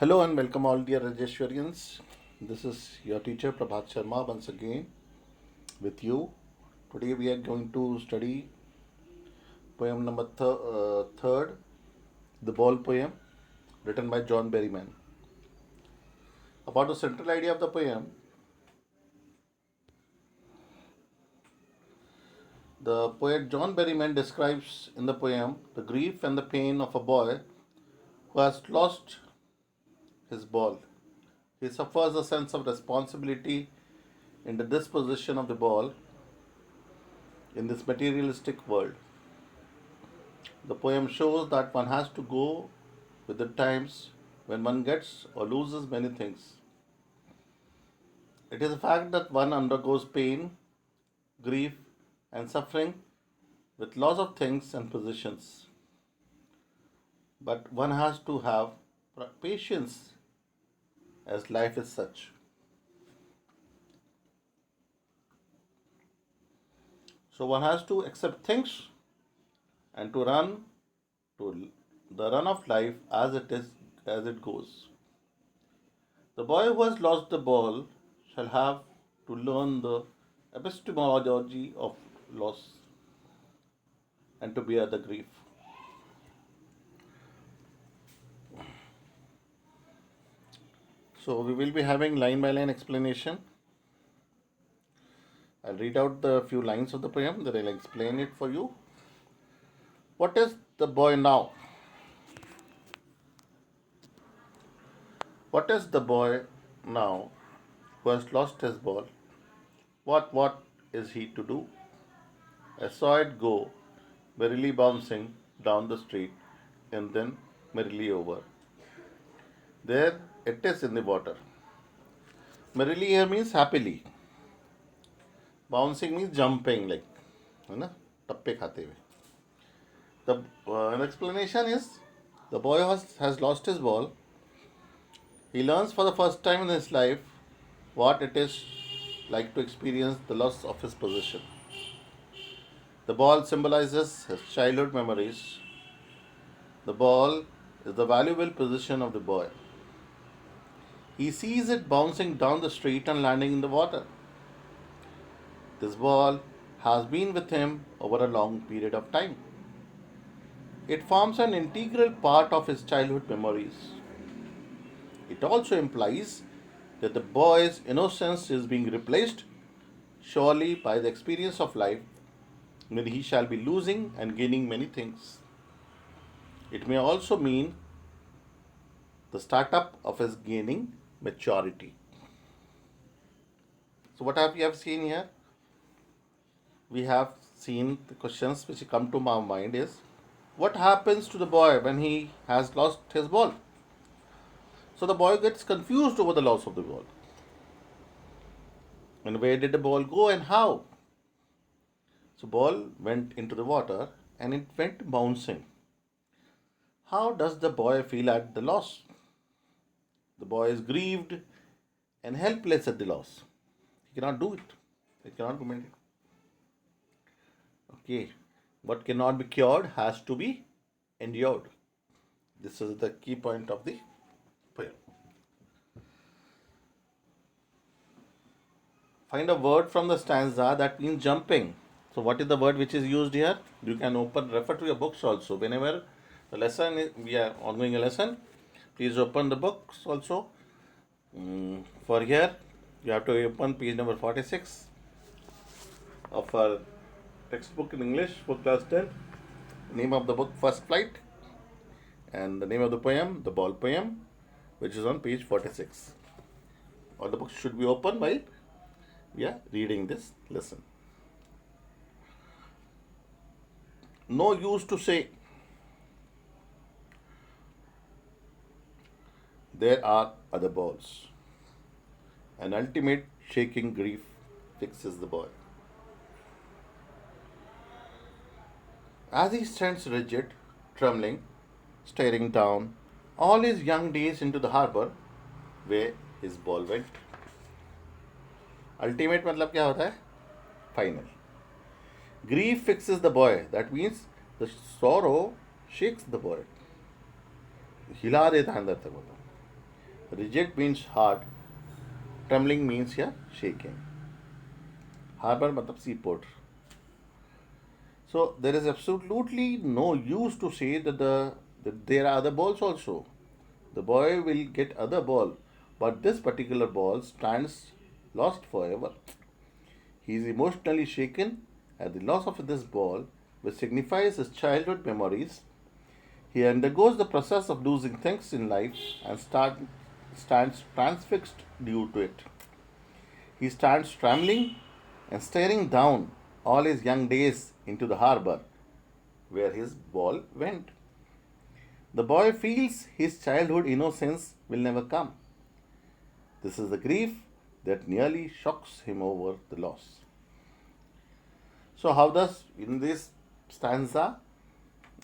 Hello and welcome all dear Rajeshwarians. This is your teacher Prabhat Sharma once again with you. Today we are going to study poem number third, The Ball Poem, written by John Berryman. About the central idea of the poem, the poet John Berryman describes in the poem the grief and the pain of a boy who has lost his ball. He suffers a sense of responsibility in the disposition of the ball in this materialistic world. The poem shows that one has to go with the times when one gets or loses many things. It is a fact that one undergoes pain, grief, and suffering with loss of things and positions. But one has to have patience as life is such. So one has to accept things and to run to the run of life as it goes. The boy who has lost the ball shall have to learn the epistemology of loss and to bear the grief. So we will be having line by line explanation. I'll read out the few lines of the poem, then I'll explain it for you. What is the boy now? What is the boy now who has lost his ball? What is he to do? I saw it go, merrily bouncing down the street and then merrily over. There it is in the water. Merrily here means happily. Bouncing means jumping, like, है ना, टप्पे खाते हुए. The an explanation is the boy has lost his ball. He learns for the first time in his life what it is like to experience the loss of his possession. The ball symbolizes his childhood memories. The ball is the valuable possession of the boy. He sees it bouncing down the street and landing in the water. This ball has been with him over a long period of time. It forms an integral part of his childhood memories. It also implies that the boy's innocence is being replaced surely by the experience of life when he shall be losing and gaining many things. It may also mean the startup of his gaining maturity. So, what have we have seen here? We have seen the questions which come to my mind is what happens to the boy when he has lost his ball? So the boy gets confused over the loss of the ball. And where did the ball go and how? So ball went into the water and it went bouncing. How does the boy feel at the loss? The boy is grieved and helpless at the loss. He cannot do it. He cannot comment it. Okay. What cannot be cured has to be endured. This is the key point of the poem. Find a word from the stanza that means jumping. So what is the word which is used here? You can refer to your books also. Whenever the lesson we are ongoing a lesson, please open the books also. For here, you have to open page number 46 of our textbook in English for class 10. Name of the book, First Flight, and the name of the poem, The Ball Poem, which is on page 46. All the books should be open while we are reading this lesson. No use to say there are other balls. An ultimate shaking grief fixes the boy. As he stands rigid, trembling, staring down all his young days into the harbor where his ball went. Ultimate मतलब क्या होता है? Final. Grief fixes the boy. That means the sorrow shakes the boy. हिला देता है अंदर तक वो. Rigid means hard, trembling means here shaking. Harbor matlab seaport. So there is absolutely no use to say that there are other balls also. The boy will get other ball, but this particular ball stands lost forever. He is emotionally shaken at the loss of this ball, which signifies his childhood memories. He undergoes the process of losing things in life and stands transfixed due to it. He stands trembling and staring down all his young days into the harbor where his ball went. The boy feels his childhood innocence will never come. This is the grief that nearly shocks him over the loss. So, how does, in this stanza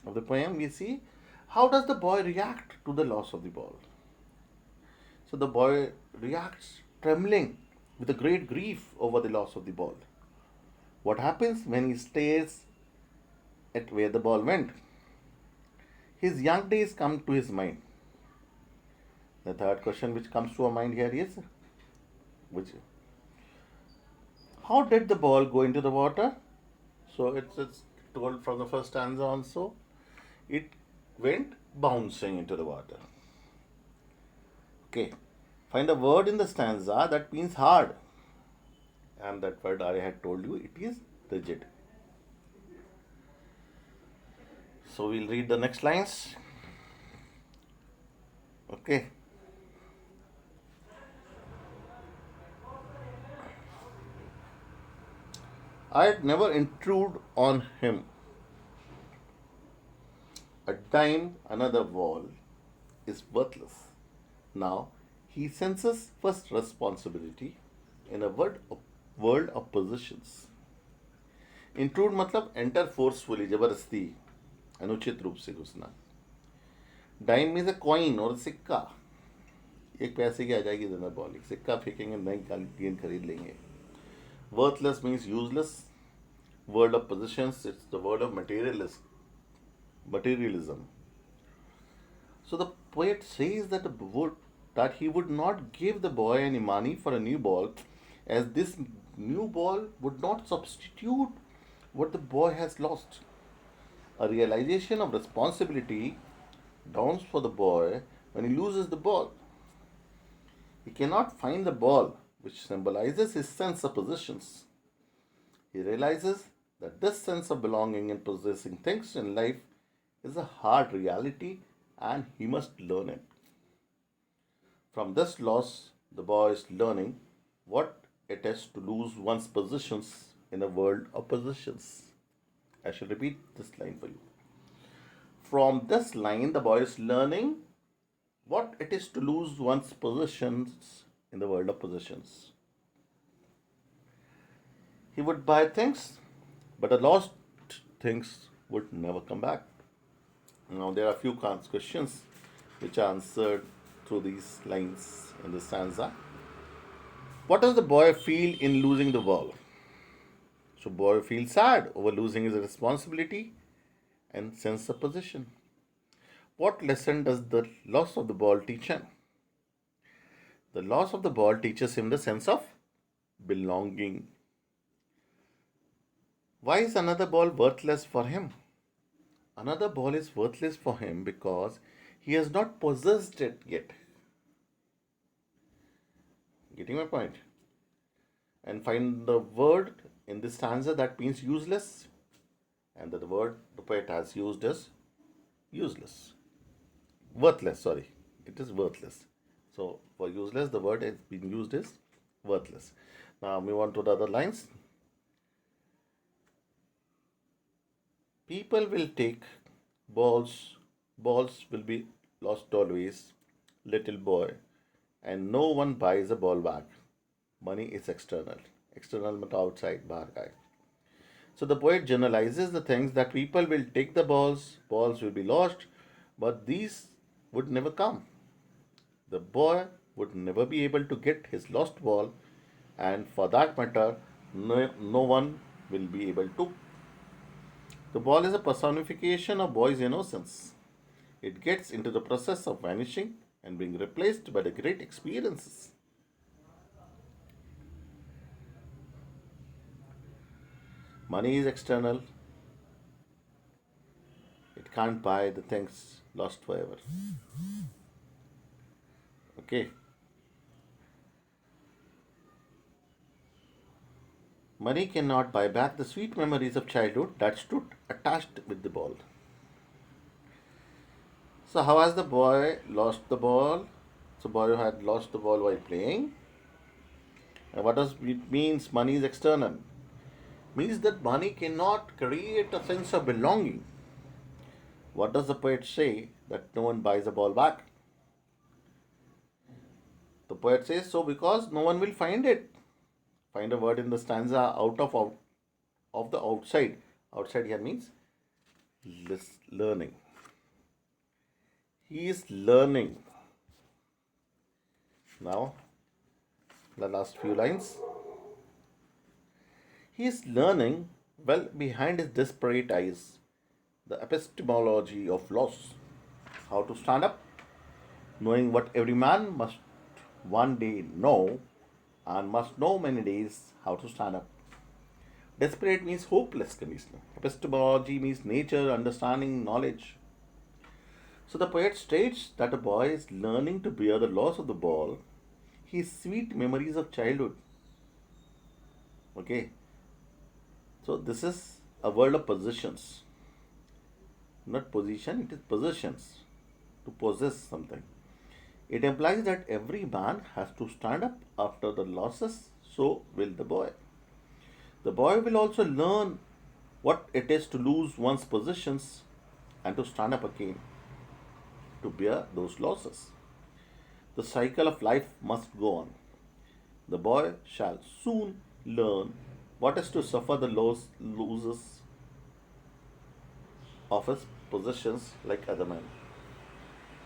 of the poem, we see how does the boy react to the loss of the ball? So, the boy reacts trembling with a great grief over the loss of the ball. What happens when he stares at where the ball went? His young days come to his mind. The third question which comes to our mind here is which how did the ball go into the water? So it's told from the first stanza also. It went bouncing into the water. Okay. Find a word in the stanza that means hard. And that word I had told you, it is rigid. So we'll read the next lines. Okay. I'd never intrude on him. A dime, another wall is worthless. Now he senses first responsibility in a world of possessions. Intrude मतलब enter forcefully जबरदस्ती अनुचित रूप से घुसना. Dime means अ coin और सिक्का. एक पैसे की आ जाएगी जनरल बॉल, एक सिक्का फेंकेंगे नई गेंद खरीद लेंगे. Worthless means useless. Word of positions, it's the word of materialism. So the poet says that he would not give the boy any money for a new ball, as this new ball would not substitute what the boy has lost. A realization of responsibility dawns for the boy when he loses the ball. He cannot find the ball, which symbolizes his sense of possessions. He realizes that this sense of belonging and possessing things in life is a hard reality and he must learn it. From this loss, the boy is learning what it is to lose one's possessions in a world of possessions. I shall repeat this line for you. From this line, the boy is learning what it is to lose one's possessions in the world of possessions. He would buy things, but the lost things would never come back. Now, there are a few questions which are answered through these lines in the stanza. What does the boy feel in losing the ball? So, boy feels sad over losing his responsibility and sense of possession. What lesson does the loss of the ball teach him? The loss of the ball teaches him the sense of belonging. Why is another ball worthless for him? Another ball is worthless for him because he has not possessed it yet. Getting my point? And find the word in this stanza that means useless, and the word the poet has used is useless. Worthless, sorry. It is worthless. So for useless, the word has been used is worthless. Now move on to the other lines. People will take balls will be lost always, little boy, and no one buys a ball back. Money is external. External means outside, bahar ka hai. So the poet generalizes the things that people will take the balls will be lost, but these would never come. The boy would never be able to get his lost ball, and for that matter, no one will be able to. The ball is a personification of boy's innocence. It gets into the process of vanishing and being replaced by the great experiences. Money is external, it can't buy the things lost forever. Okay, money cannot buy back the sweet memories of childhood that stood attached with the ball. So, how has the boy lost the ball? So, boy had lost the ball while playing. And what does it means? Money is external. Means that money cannot create a sense of belonging. What does the poet say? That no one buys a ball back. The poet says so because no one will find it. Find a word in the stanza of the outside. Outside here means learning. He is learning. Now, the last few lines. He is learning well behind his desperate eyes the epistemology of loss. How to stand up, knowing what every man must one day know and must know many days how to stand up. Desperate means hopeless condition. Epistemology means nature, understanding, knowledge. So the poet states that a boy is learning to bear the loss of the ball, his sweet memories of childhood. Okay, so this is a world of possessions. Not position, it is possessions. To possess something. It implies that every man has to stand up after the losses, so will the boy. The boy will also learn what it is to lose one's possessions and to stand up again to bear those losses. The cycle of life must go on. The boy shall soon learn what is to suffer the losses of his possessions like other men.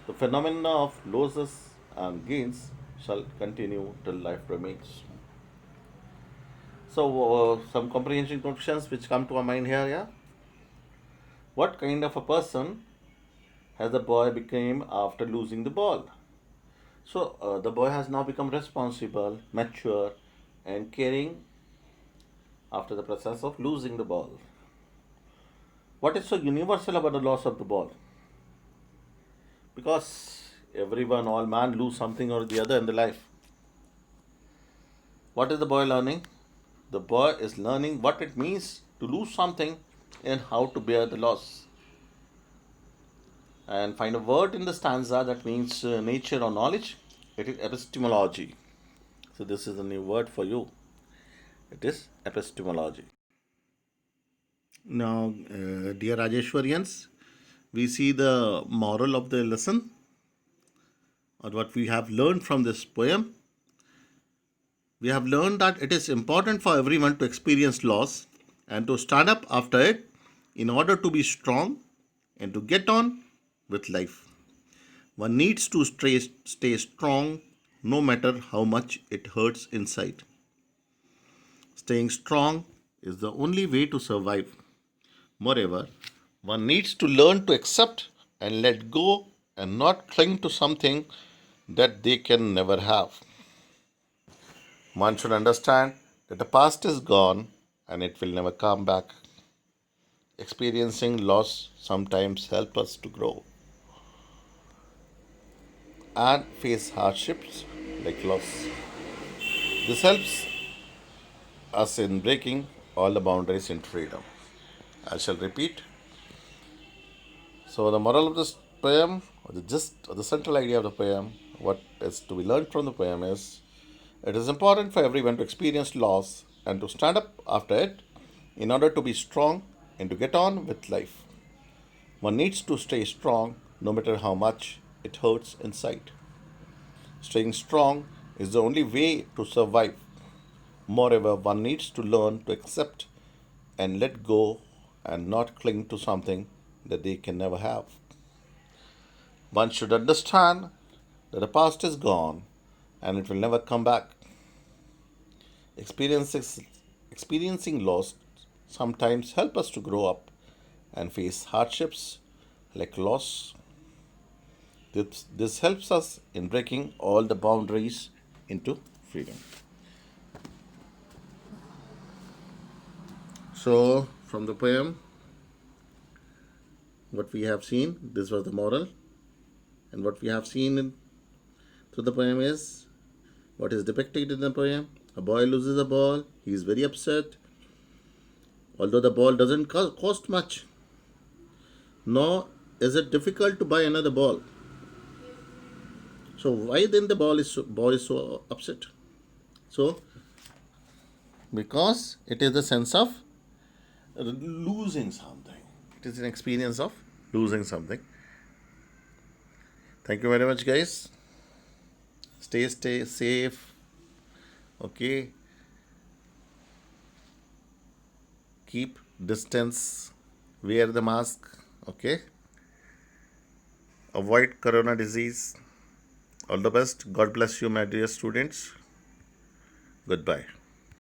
The phenomena of losses and gains shall continue till life remains. So, some comprehension questions which come to our mind here. Yeah, what kind of a person has the boy become after losing the ball? So, the boy has now become responsible, mature, and caring after the process of losing the ball. What is so universal about the loss of the ball? Because everyone, all man, lose something or the other in the life. What is the boy learning? The boy is learning what it means to lose something and how to bear the loss. And find a word in the stanza that means nature or knowledge. It is epistemology. So this is a new word for you. It is epistemology. Now, dear Rajeshwarians, we see the moral of the lesson or what we have learned from this poem. We have learned that it is important for everyone to experience loss and to stand up after it in order to be strong and to get on with life. One needs to stay strong no matter how much it hurts inside. Staying strong is the only way to survive. Moreover, one needs to learn to accept and let go and not cling to something that they can never have. One should understand that the past is gone and it will never come back. Experiencing loss sometimes helps us to grow and face hardships like loss. This helps us in breaking all the boundaries in freedom. I shall repeat. So, the moral of this poem, or the gist, or the central idea of the poem, what is to be learned from the poem is it is important for everyone to experience loss and to stand up after it in order to be strong and to get on with life. One needs to stay strong no matter how much it hurts inside. Staying strong is the only way to survive. Moreover, one needs to learn to accept and let go and not cling to something that they can never have. One should understand that the past is gone and it will never come back. Experiencing loss sometimes help us to grow up and face hardships like loss. This helps us in breaking all the boundaries into freedom. So, from the poem, what we have seen, this was the moral, and what we have seen through the poem is what is depicted in the poem. A boy loses a ball, he is very upset, although the ball doesn't cost much, nor is it difficult to buy another ball. So why then the boy is so upset? So because it is the sense of losing something. It is an experience of losing something. Thank you very much, guys. Stay safe. Okay. Keep distance. Wear the mask. Okay. Avoid corona disease. All the best. God bless you, my dear students. Goodbye.